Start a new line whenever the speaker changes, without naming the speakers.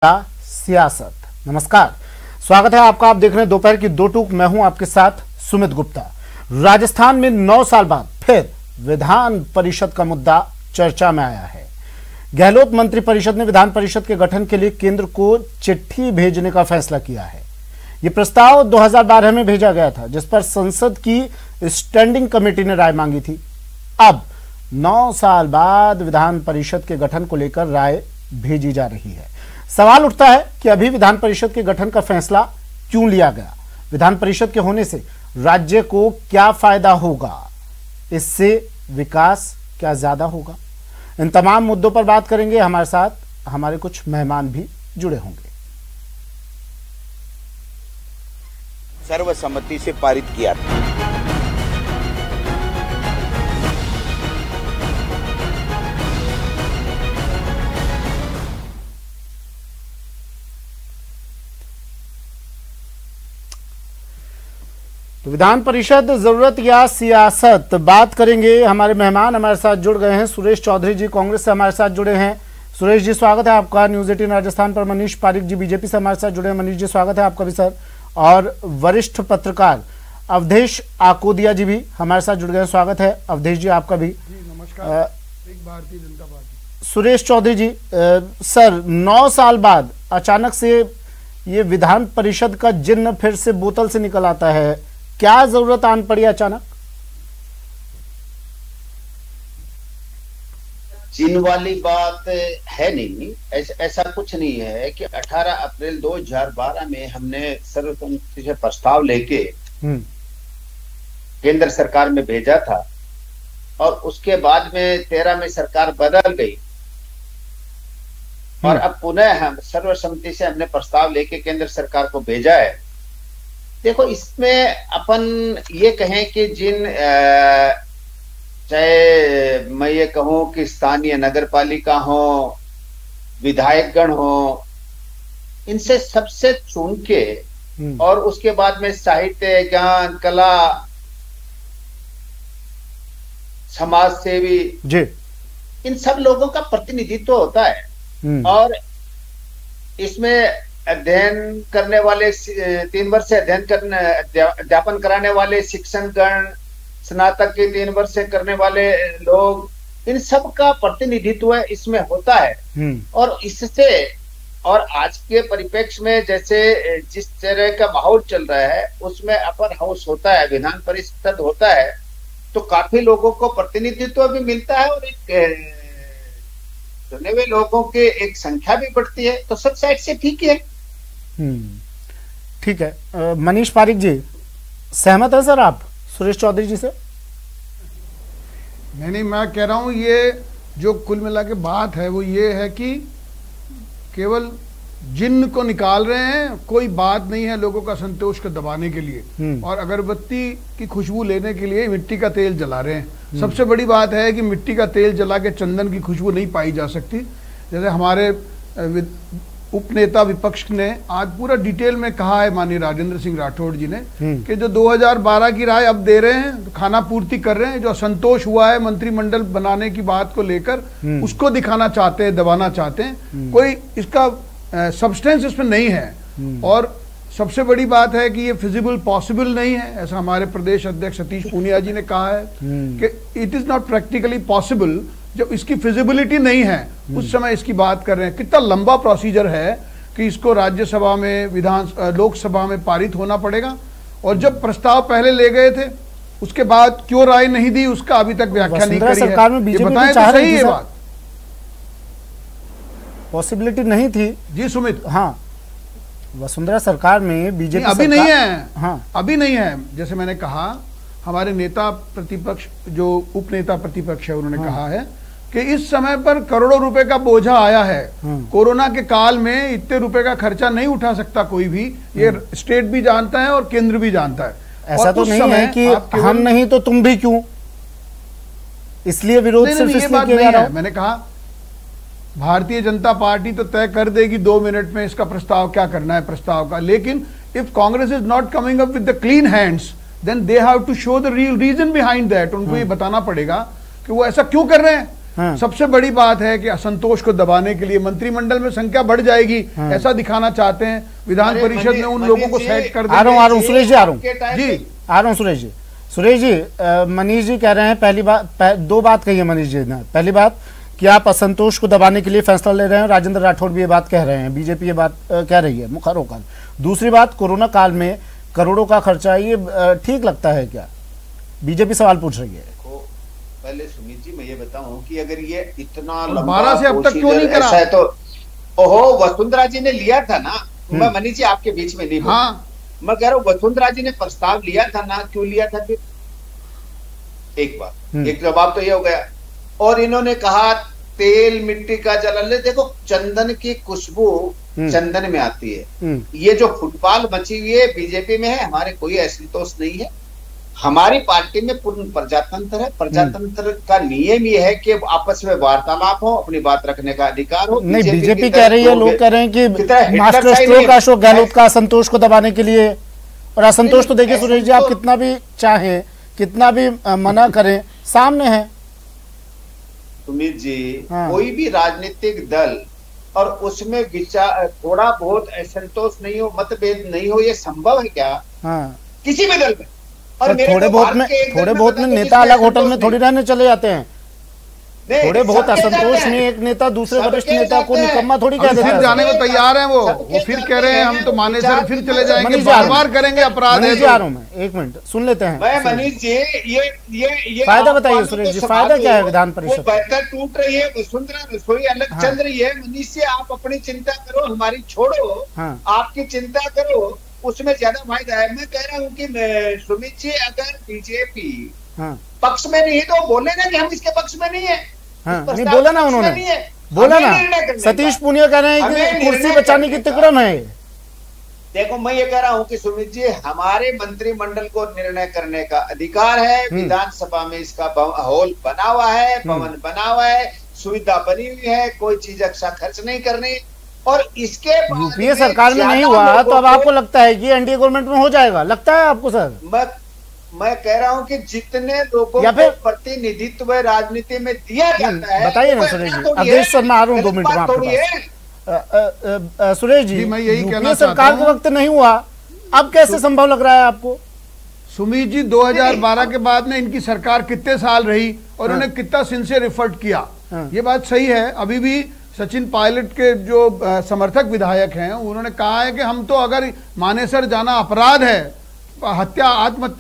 सियासत। नमस्कार, स्वागत है आपका। आप देख रहे हैं दोपहर की दो टूक। मैं हूं आपके साथ सुमित गुप्ता। राजस्थान में 9 साल बाद फिर विधान परिषद का मुद्दा चर्चा में आया है। गहलोत मंत्रिपरिषद ने विधान परिषद के गठन के लिए केंद्र को चिट्ठी भेजने का फैसला किया है। यह प्रस्ताव 2012 में भेजा गया था, जिस पर संसद की स्टैंडिंग कमेटी ने राय मांगी थी। अब 9 साल बाद विधान परिषद के गठन को लेकर राय भेजी जा रही है। सवाल उठता है कि अभी विधान परिषद के गठन का फैसला क्यों लिया गया? विधान परिषद के होने से राज्य को क्या फायदा होगा? इससे विकास क्या ज्यादा होगा? इन तमाम मुद्दों पर बात करेंगे। हमारे साथ हमारे कुछ मेहमान भी जुड़े होंगे।
सर्वसम्मति से पारित किया था।
तो विधान परिषद जरूरत या सियासत, बात करेंगे। हमारे मेहमान हमारे साथ जुड़ गए हैं। सुरेश चौधरी जी कांग्रेस से हमारे साथ जुड़े हैं। सुरेश जी स्वागत है आपका न्यूज 18 राजस्थान पर। मनीष पारिक जी बीजेपी से हमारे साथ जुड़े हैं। मनीष जी स्वागत है आपका भी सर। और वरिष्ठ पत्रकार अवधेश आकोदिया जी भी हमारे साथ जुड़ गए हैं। स्वागत है अवधेश जी आपका भी।
नमस्कार। एक भारतीय जनता पार्टी।
सुरेश चौधरी जी, सर 9 साल बाद अचानक से ये विधान परिषद का जिन्न फिर से बोतल से निकल आता है। क्या जरूरत आन पड़ी अचानक?
जिन वाली बात है नहीं, ऐसा कुछ नहीं है कि 18 अप्रैल 2012 में हमने सर्वसम्मति से प्रस्ताव लेके केंद्र सरकार में भेजा था और उसके बाद में 13 में सरकार बदल गई और अब पुनः हम सर्वसम्मति से हमने प्रस्ताव लेके केंद्र सरकार को भेजा है। देखो, इसमें अपन ये कहें कि जिन चाहे मैं ये कहूं कि स्थानीय नगर पालिका हो, विधायकगण हो, इनसे सबसे चुन के और उसके बाद में साहित्य, ज्ञान, कला, समाज सेवी जी, इन सब लोगों का प्रतिनिधित्व होता है। और इसमें अध्ययन करने वाले 3 वर्ष से अध्यापन कराने वाले शिक्षकगण, स्नातक के 3 वर्ष से करने वाले लोग, इन सब का प्रतिनिधित्व इसमें होता है। और इससे और आज के परिप्रेक्ष्य में जैसे जिस तरह का माहौल चल रहा है उसमें अपर हाउस होता है, विधान परिषद होता है, तो काफी लोगों को प्रतिनिधित्व भी मिलता है और एक चुने हुए लोगों के एक संख्या भी बढ़ती है। तो सब साइड से ठीक है।
ठीक है। मनीष पारिक जी, सहमत है सर आप सुरेश चौधरी जी से?
नहीं, मैं कह रहा हूं ये जो कुल मिला के बात है वो ये है कि केवल जिन्न को निकाल रहे हैं, कोई बात नहीं है लोगों का संतोष को दबाने के लिए और अगरबत्ती की खुशबू लेने के लिए मिट्टी का तेल जला रहे हैं। सबसे बड़ी बात है कि मिट्टी का तेल जला के चंदन की खुशबू नहीं पाई जा सकती। जैसे हमारे उपनेता विपक्ष ने आज पूरा डिटेल में कहा है, माननीय राजेंद्र सिंह राठौड़ जी ने, कि जो 2012 की राय अब दे रहे हैं, तो खाना पूर्ति कर रहे हैं, जो असंतोष हुआ है मंत्रिमंडल बनाने की बात को लेकर, उसको दिखाना चाहते हैं, दबाना चाहते हैं। कोई इसका सब्सटेंस इसमें नहीं है। और सबसे बड़ी बात है कि ये फिजिबल पॉसिबल नहीं है। ऐसा हमारे प्रदेश अध्यक्ष सतीश पूनिया जी ने कहा है कि it is not practically possible. जब इसकी फिजिबिलिटी नहीं है उस समय इसकी बात कर रहे हैं। कितना लंबा प्रोसीजर है कि इसको राज्यसभा में, लोकसभा में पारित होना पड़ेगा। और जब प्रस्ताव पहले ले गए थे उसके बाद क्यों राय नहीं दी, उसका अभी तक व्याख्या नहीं करी है। ये बताएं तो सही है बात।
पॉसिबिलिटी नहीं थी
जी सुमित।
हाँ, वसुंधरा सरकार में बीजेपी
अभी नहीं है।
हाँ,
अभी नहीं है। जैसे मैंने कहा, हमारे नेता प्रतिपक्ष, जो उपनेता प्रतिपक्ष है, उन्होंने कहा है कि इस समय पर करोड़ों रुपए का बोझा आया है। कोरोना के काल में इतने रुपए का खर्चा नहीं उठा सकता कोई भी। ये स्टेट भी जानता है और केंद्र भी जानता है।
ऐसा तो नहीं है कि हम नहीं तो तुम भी क्यों, इसलिए विरोध सिर्फ इसलिए किया जा रहा है।
मैंने कहा भारतीय जनता पार्टी तो तय कर देगी 2 मिनट में इसका प्रस्ताव क्या करना है प्रस्ताव का। लेकिन if Congress is not coming up with the clean hands, then they have to show the real reason behind that. उनको ये बताना पड़ेगा कि वो ऐसा क्यों कर रहे हैं। हाँ। सबसे बड़ी बात है कि असंतोष को दबाने के लिए मंत्रिमंडल में संख्या बढ़ जाएगी, हाँ। ऐसा दिखाना चाहते हैं। विधान परिषद में उन लोगों को सेट कर
आ रहा हूँ सुरेश जी, आ रहा हूँ सुरेश जी। मनीष जी कह रहे हैं, पहली बात, दो बात कही है मनीष जी ने। पहली बात कि आप असंतोष को दबाने के लिए फैसला ले रहे हैं, राजेंद्र राठौड़ भी ये बात कह रहे हैं, बीजेपी ये बात कह रही है मुखर होकर। दूसरी बात, कोरोना काल में करोड़ों का खर्चा, ये ठीक लगता है क्या? बीजेपी सवाल पूछ रही है।
पहले सुमित जी मैं ये बताऊं कि अगर ये इतना
12 से अब तक क्यों नहीं करा
है तो ओहो वसुंधरा जी ने लिया था ना। मैं मनीष जी आपके बीच में नहीं, हाँ मैं कह रहा हूँ वसुंधरा जी ने प्रस्ताव लिया था ना, क्यों लिया था फिर? एक बात, एक जवाब तो ये हो गया। और इन्होंने कहा तेल मिट्टी का जलन, देखो चंदन की खुशबू चंदन में आती है। ये जो फुटबॉल मची हुई है बीजेपी में है, हमारे कोई असंतोष नहीं है। हमारी पार्टी में पूर्ण प्रजातंत्र है। प्रजातंत्र का नियम ये है कि आपस में वार्तालाप हो, अपनी बात रखने का अधिकार हो।
नहीं, बीजेपी कह रही है, लोग कह रहे हैं कि मास्टर स्ट्रोक अशोक गहलोत का असंतोष को दबाने के लिए। और असंतोष तो देखिए सुरेश जी, आप कितना भी चाहें, कितना भी मना करें, सामने है।
सुमित जी, कोई भी राजनीतिक दल और उसमें विचार थोड़ा बहुत असंतोष नहीं हो, मतभेद नहीं हो, ये संभव है क्या? किसी भी दल में।
और थोड़े बहुत में नेता अलग होटल में थोड़ी रहने चले जाते हैं। थोड़े बहुत असंतोष में एक नेता दूसरे वरिष्ठ नेता को निकम्मा थोड़ी कह देता है।
फिर जाने को तैयार हैं वो फिर कह रहे हैं हम तो मानेसर फिर चले जाएंगे, बार करेंगे अपराध है।
जा रहा हूं मैं, एक मिनट सुन लेते हैं।
मनीष जी ये
फायदा बताइए सुरेश जी, फायदा क्या है विधान परिषद?
बेहतर टूट रही है, वसुंधरा रसोई अलग चल रही है। मनीष जी आप अपनी चिंता करो, हमारी छोड़ो, आपकी चिंता करो, उसमें ज्यादा फायदा है। मैं कह रहा हूँ कि सुमित जी अगर बीजेपी पक्ष में नहीं है तो बोले ना कि हम इसके पक्ष में नहीं है।
नहीं बोला ना उन्होंने, बोला ना। सतीश पुनिया कह रहे हैं कि कुर्सी बचाने की तिकड़म है।
देखो मैं ये कह रहा हूँ कि सुमित जी हमारे मंत्रिमंडल को निर्णय करने का अधिकार है। विधानसभा में इसका हॉल बना हुआ है, भवन बना हुआ है, सुविधा बनी हुई है, कोई चीज अच्छा खर्च नहीं करनी। और इसके
यूपीए सरकार में नहीं हुआ तो अब आपको लगता है कि एनडीए गवर्नमेंट में हो जाएगा? लगता है आपको सर?
मैं कह रहा हूँ कि जितने लोगों को प्रतिनिधित्व राजनीति में दिया जाता है,
बताइए ना सुरेश जी। अवधेश शर्मा आ रहा हूँ 2 मिनट में आपके पास। सुरेश जी, यूपीए सरकार के वक्त नहीं हुआ, अब कैसे संभव लग रहा है आपको?
सुमित जी 2012 के बाद में इनकी सरकार कितने साल रही और उन्हें कितना सिंसियर एफर्ट किया, ये बात सही है। अभी भी सचिन पायलट के जो समर्थक विधायक हैं उन्होंने कहा है कि हम तो अगर मानेसर जाना अपराध है, हत्या आत्महत्या